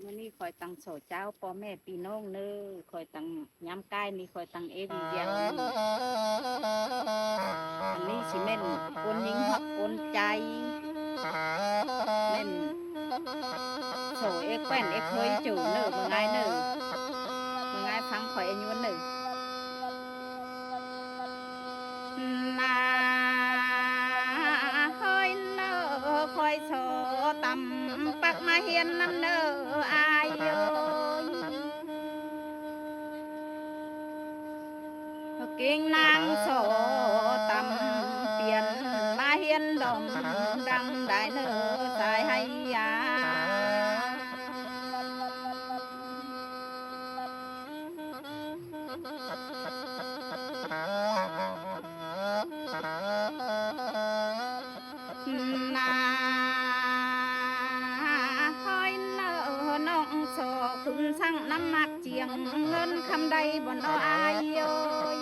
มื่อนี้คอยตังโสเจ้าพ่อแม่พี่น้องเน้อคอยตังย้ำใกล้นี่คอยตังเอวีเดียวอันนี้สิแม่นคนยิงหักคนใจแม่นโสเอ็กแป้นเอ็กเฮยจู่เน้อเมื่อไงเน้อเมื่อไงฟังคอยอายุเน้อนาเฮยเน้อคอยโสตำปักมาเฮียนน้ำเน้ออายเอ้ยกิ่งนางโสตำเปลี่ยนมาเฮียนดมดังได้เน้อสายให้ยานาคอยเนอน้องโซคุณสั่งน้ำหมักเจียงเงินคำใดบ่นออายโยย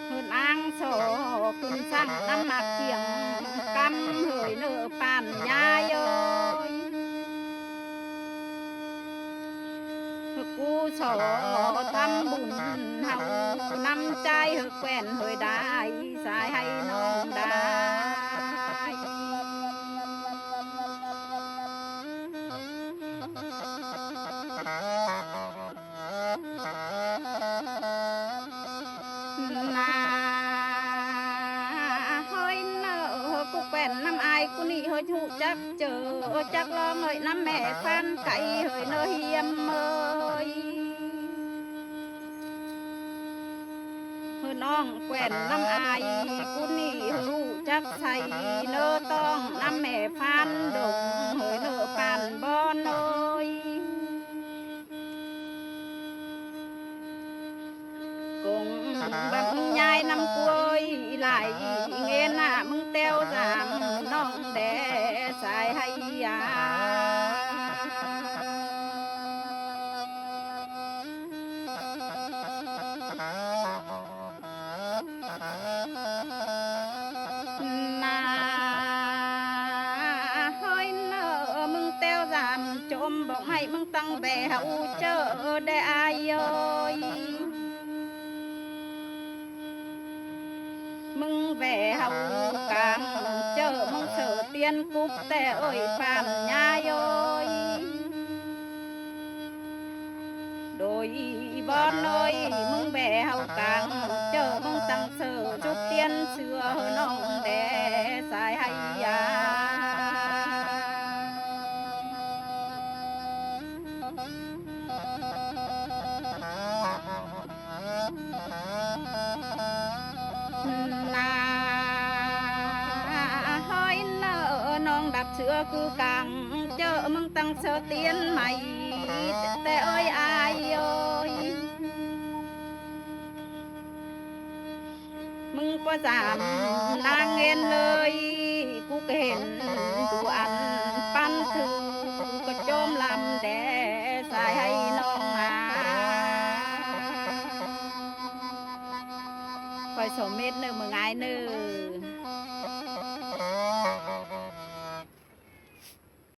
คุณอังโซคุณสั่งน้ำหมักเจียงกำเหยเนอปานยาโยยกูโสทำบุญเฮานำใจเฮแควนเฮยได้สายให้น้องได้นาเฮยเนอกูแควนน้ำอายกูนี่เฮยถูกจักเจอจักลองเฮยน้ำแม่ฟันไก่เฮยเนอเฮียมเมยน้องแกว่นน้ำอายกูนี่รู้จักใส่เนอต้องน้ำแม่พันดงเฮยเนอปันบ่อนเอยกงแบบมึงยายน้ำกล้วยไหลเงินน่ะมึงเต้วจามน้องแดสายให้ยานาเฮ้ยเนอมึงเต้วจามจมบอกให้มึงตั้งแบวเจอได้อายเอ้ยมึงแบวกลางเจอมึงเสือเตียนกุ๊บแต่เอ้ยปานยาเอ้ยโดยบอนเลยมึงแบวกลางเจอมึงตั้งเสือจุดเตียนเสือน้องแดสายให้ยานาเฮ้ยเนอน้องดับเสือกูกังเจอมึงตั้งเสือเตียนใหม่แต่เอ้ยอายเอ้ยมึงก็จำนางเงินเลยกูก็เห็นดูอันปั้นคือก็โจมลำแดสายให้น้องมาคอยสมเม็ดเนื้อมึงไงเนื้อ